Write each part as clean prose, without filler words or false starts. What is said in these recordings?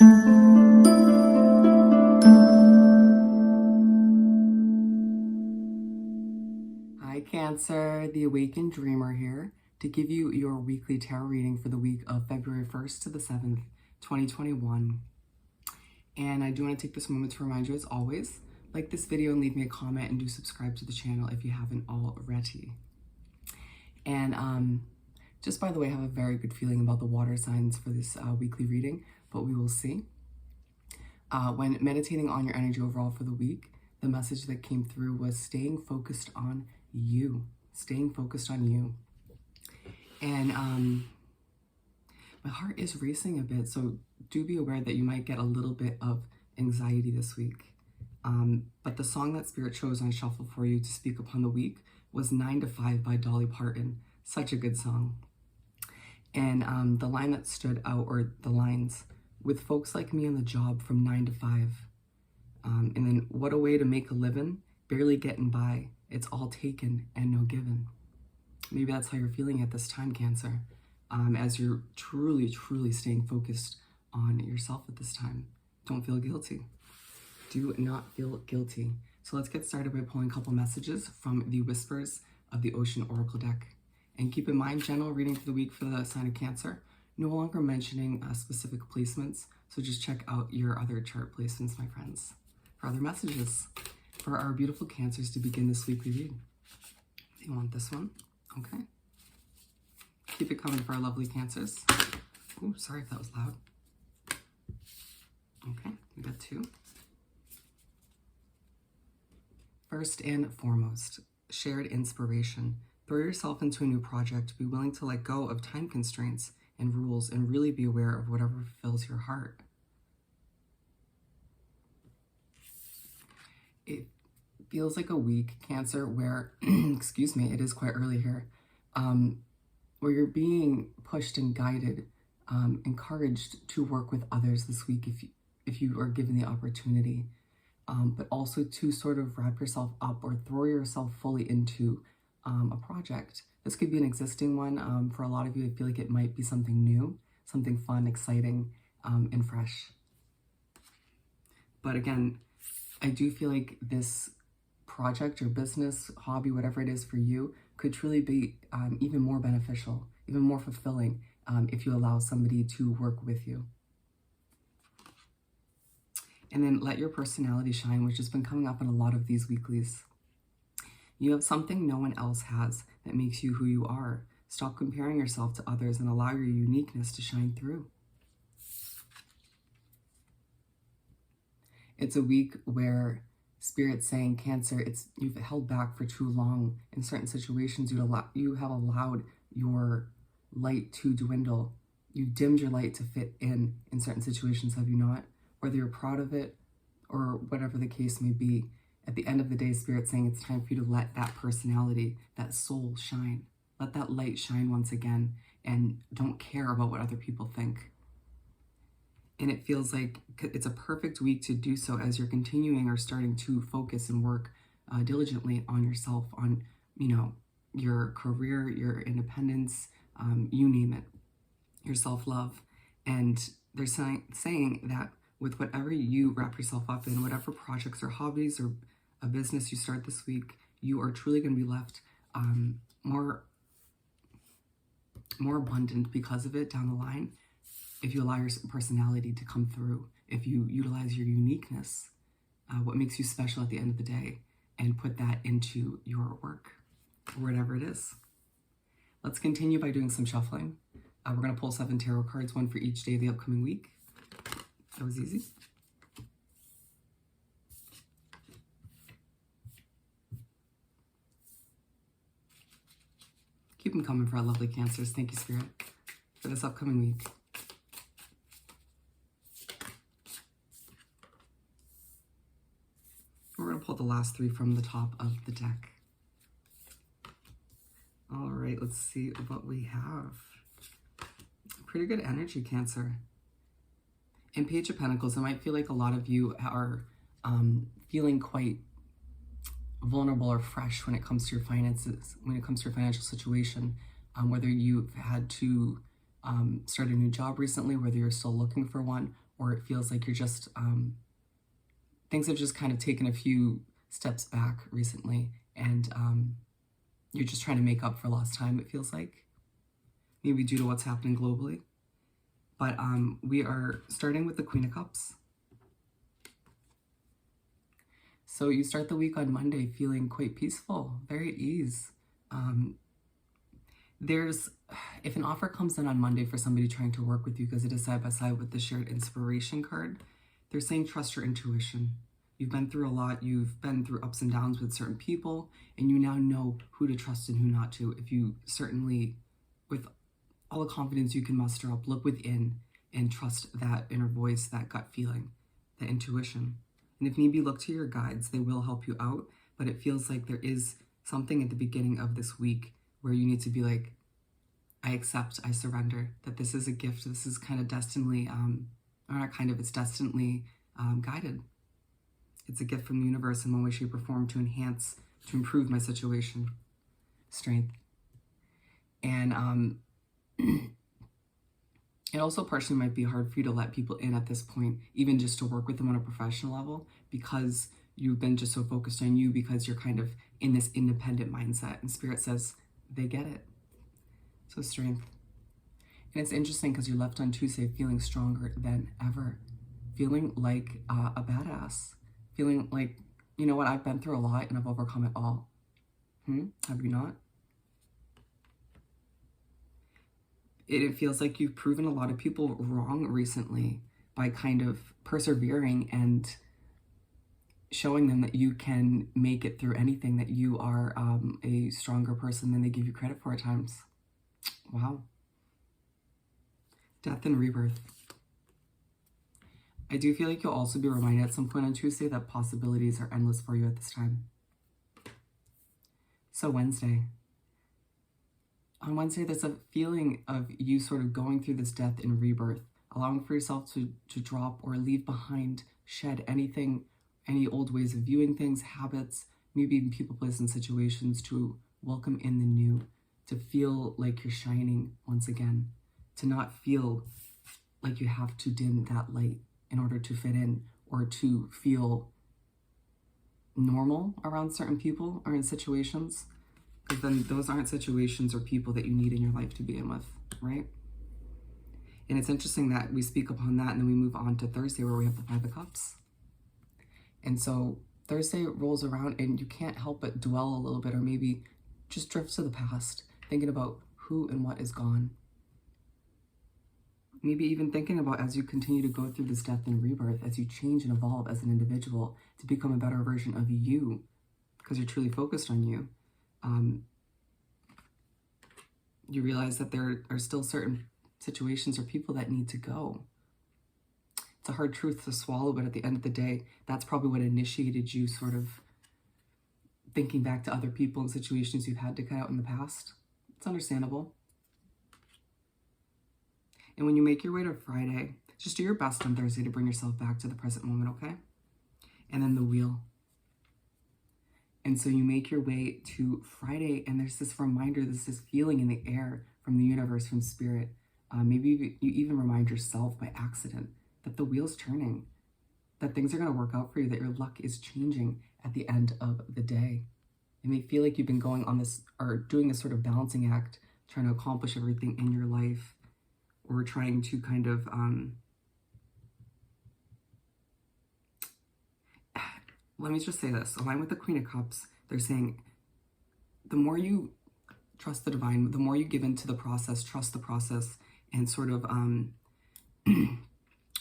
Hi Cancer, the Awakened Dreamer here to give you your weekly tarot reading for the week of February 1st to the 7th, 2021. And I do want to take this moment to remind you, as always, like this video and leave me a comment, and do subscribe to the channel if you haven't already. And just by the way, I have a very good feeling about the water signs for this weekly reading, but we will see. When meditating on your energy overall for the week, the message that came through was staying focused on you, staying focused on you. And my heart is racing a bit, so do be aware that you might get a little bit of anxiety this week. But the song that Spirit chose on shuffle for you to speak upon the week was 9 to 5 by Dolly Parton. Such a good song. And the line that stood out, or the lines, with folks like me on the job from 9 to 5. And then, what a way to make a living, barely getting by. It's all taken and no given. Maybe that's how you're feeling at this time, Cancer, as you're truly, truly staying focused on yourself at this time. Don't feel guilty. Do not feel guilty. So let's get started by pulling a couple messages from the Whispers of the Ocean Oracle deck. And keep in mind, general reading for the week for the sign of Cancer, no longer mentioning specific placements, so just check out your other chart placements, my friends, for other messages. For our beautiful Cancers to begin this weekly read. You want this one? Okay. Keep it coming for our lovely Cancers. Oh, sorry if that was loud. Okay, we got 2. First and foremost, shared inspiration. Throw yourself into a new project. Be willing to let go of time constraints and rules, and really be aware of whatever fills your heart. It feels like a week, Cancer, where, excuse me, it is quite early here, where you're being pushed and guided, encouraged to work with others this week if you are given the opportunity, but also to sort of wrap yourself up or throw yourself fully into a project. This could be an existing one. For a lot of you, I feel like it might be something new, something fun, exciting, and fresh. But again, I do feel like this project or business, hobby, whatever it is for you, could truly be even more beneficial, even more fulfilling if you allow somebody to work with you. And then let your personality shine, which has been coming up in a lot of these weeklies. You have something no one else has that makes you who you are. Stop comparing yourself to others and allow your uniqueness to shine through. It's a week where Spirit's saying, Cancer, you've held back for too long. In certain situations, you have allowed your light to dwindle. You dimmed your light to fit in certain situations, have you not? Whether you're proud of it or whatever the case may be, at the end of the day, Spirit's saying it's time for you to let that personality, that soul shine. Let that light shine once again, and don't care about what other people think. And it feels like it's a perfect week to do so as you're continuing or starting to focus and work diligently on yourself, on, your career, your independence, you name it, your self-love. And they're saying that with whatever you wrap yourself up in, whatever projects or hobbies or a business you start this week, you are truly going to be left more abundant because of it down the line. If you allow your personality to come through, if you utilize your uniqueness, what makes you special at the end of the day, and put that into your work, or whatever it is. Let's continue by doing some shuffling. We're going to pull 7 tarot cards, one for each day of the upcoming week. That was easy. Keep them coming for our lovely Cancers. Thank you, Spirit, for this upcoming week. We're going to pull the last 3 from the top of the deck. All right, let's see what we have. Pretty good energy, Cancer. In Page of Pentacles, it might feel like a lot of you are feeling quite vulnerable or fresh when it comes to your finances, when it comes to your financial situation, whether you've had to start a new job recently, whether you're still looking for one, or it feels like you're just, things have just kind of taken a few steps back recently, and you're just trying to make up for lost time, it feels like, maybe due to what's happening globally. But we are starting with the Queen of Cups. So you start the week on Monday feeling quite peaceful, very at ease. If an offer comes in on Monday for somebody trying to work with you, because it is side by side with the shared inspiration card, they're saying trust your intuition. You've been through a lot. You've been through ups and downs with certain people, and you now know who to trust and who not to. If you certainly, with all the confidence you can muster up, look within and trust that inner voice, that gut feeling, that intuition. And if need be, look to your guides. They will help you out, but it feels like there is something at the beginning of this week where you need to be like, I accept, I surrender, that this is a gift. This is kind of destinedly, or not kind of, it's destinedly guided. It's a gift from the universe in one way, shape, or form to enhance, to improve my situation. Strength. And it also partially might be hard for you to let people in at this point, even just to work with them on a professional level, because you've been just so focused on you, because you're kind of in this independent mindset. And Spirit says, they get it. So strength. And it's interesting because you're left on Tuesday feeling stronger than ever. Feeling like a badass. Feeling like, you know what, I've been through a lot and I've overcome it all. Have you not? It feels like you've proven a lot of people wrong recently by kind of persevering and showing them that you can make it through anything, that you are a stronger person than they give you credit for at times. Wow. Death and rebirth. I do feel like you'll also be reminded at some point on Tuesday that possibilities are endless for you at this time. So Wednesday. On Wednesday, there's a feeling of you sort of going through this death and rebirth, allowing for yourself to drop or leave behind, shed anything, any old ways of viewing things, habits, maybe even people, places, and situations, to welcome in the new, to feel like you're shining once again, to not feel like you have to dim that light in order to fit in or to feel normal around certain people or in situations, because then those aren't situations or people that you need in your life to be in with, right? And it's interesting that we speak upon that and then we move on to Thursday where we have the Five of Cups. And so Thursday rolls around and you can't help but dwell a little bit, or maybe just drift to the past, thinking about who and what is gone. Maybe even thinking about, as you continue to go through this death and rebirth, as you change and evolve as an individual to become a better version of you, because you're truly focused on you, you realize that there are still certain situations or people that need to go. It's a hard truth to swallow, but at the end of the day, that's probably what initiated you sort of thinking back to other people and situations you've had to cut out in the past. It's understandable. And when you make your way to Friday, just do your best on Thursday to bring yourself back to the present moment, okay? And then the wheel. And so you make your way to Friday, and there's this reminder, there's this feeling in the air from the universe, from Spirit. Maybe you even remind yourself by accident that the wheel's turning, that things are going to work out for you, that your luck is changing at the end of the day. It may feel like you've been going on this, or doing this sort of balancing act, trying to accomplish everything in your life, or trying to kind of, let me just say this, align with the Queen of Cups. They're saying the more you trust the divine, the more you give into the process, trust the process, and sort of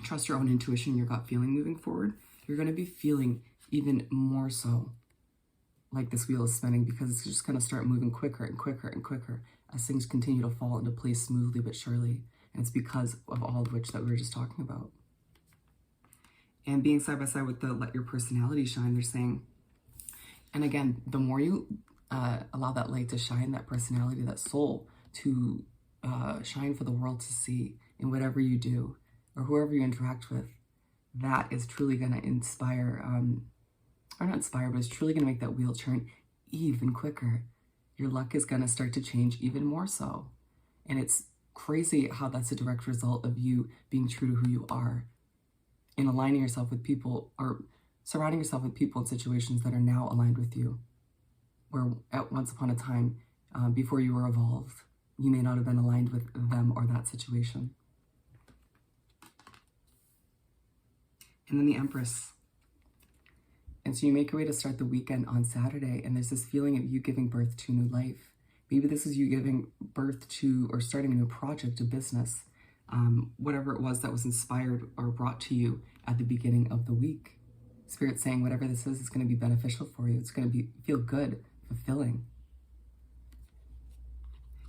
trust your own intuition, your gut feeling moving forward, you're going to be feeling even more so like this wheel is spinning, because it's just going to start moving quicker and quicker and quicker as things continue to fall into place smoothly but surely. And it's because of all of which that we were just talking about. And being side by side with the let your personality shine, they're saying, and again, the more you allow that light to shine, that personality, that soul to shine for the world to see in whatever you do or whoever you interact with, that is truly going to inspire, or not inspire, but it's truly going to make that wheel turn even quicker. Your luck is going to start to change even more so. And it's crazy how that's a direct result of you being true to who you are, aligning yourself with people, or surrounding yourself with people and situations that are now aligned with you. Where at once upon a time, before you were evolved, you may not have been aligned with them or that situation. And then the Empress. And so you make your way to start the weekend on Saturday, and there's this feeling of you giving birth to new life. Maybe this is you giving birth to or starting a new project, a business, whatever it was that was inspired or brought to you at the beginning of the week. Spirit saying whatever this is going to be beneficial for you. It's going to feel good, fulfilling.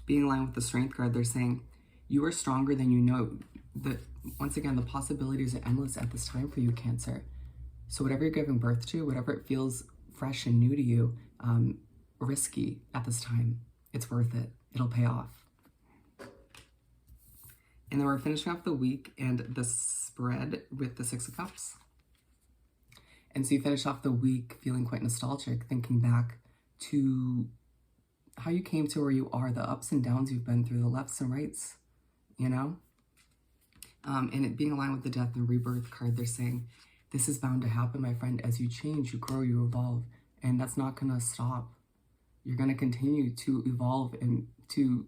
Being aligned with the Strength card, they're saying you are stronger than you know. That once again, the possibilities are endless at this time for you, Cancer. So whatever you're giving birth to, whatever it feels fresh and new to you, risky at this time, it's worth it. It'll pay off. And then we're finishing off the week and the spread with the Six of Cups. And so you finish off the week feeling quite nostalgic, thinking back to how you came to where you are, the ups and downs you've been through, the lefts and rights, you know? And it being aligned with the Death and Rebirth card, they're saying, this is bound to happen, my friend. As you change, you grow, you evolve, and that's not going to stop. You're going to continue to evolve and to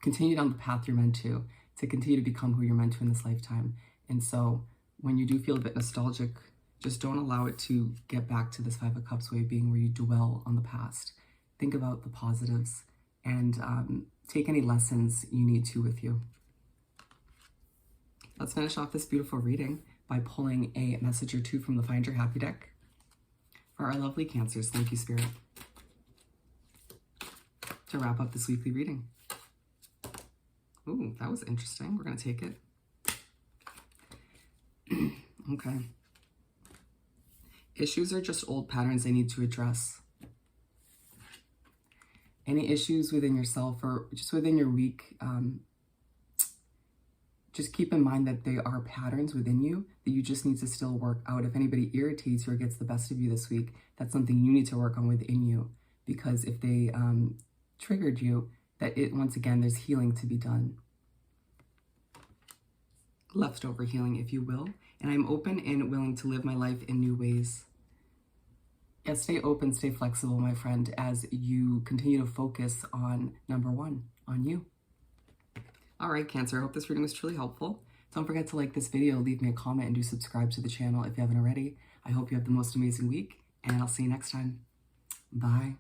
continue down the path you're meant to continue to become who you're meant to in this lifetime. And so when you do feel a bit nostalgic, just don't allow it to get back to this Five of Cups way of being where you dwell on the past. Think about the positives and take any lessons you need to with you. Let's finish off this beautiful reading by pulling a message or two from the Find Your Happy deck. For our lovely Cancers, thank you, Spirit. To wrap up this weekly reading. Ooh, that was interesting. We're going to take it. Okay. Issues are just old patterns they need to address. Any issues within yourself or just within your week, just keep in mind that they are patterns within you that you just need to still work out. If anybody irritates you or gets the best of you this week, that's something you need to work on within you. Because if they triggered you, once again, there's healing to be done. Leftover healing, if you will. And I'm open and willing to live my life in new ways. Yeah, stay open, stay flexible, my friend, as you continue to focus on number one, on you. All right, Cancer, I hope this reading was truly helpful. Don't forget to like this video, leave me a comment, and do subscribe to the channel if you haven't already. I hope you have the most amazing week, and I'll see you next time. Bye.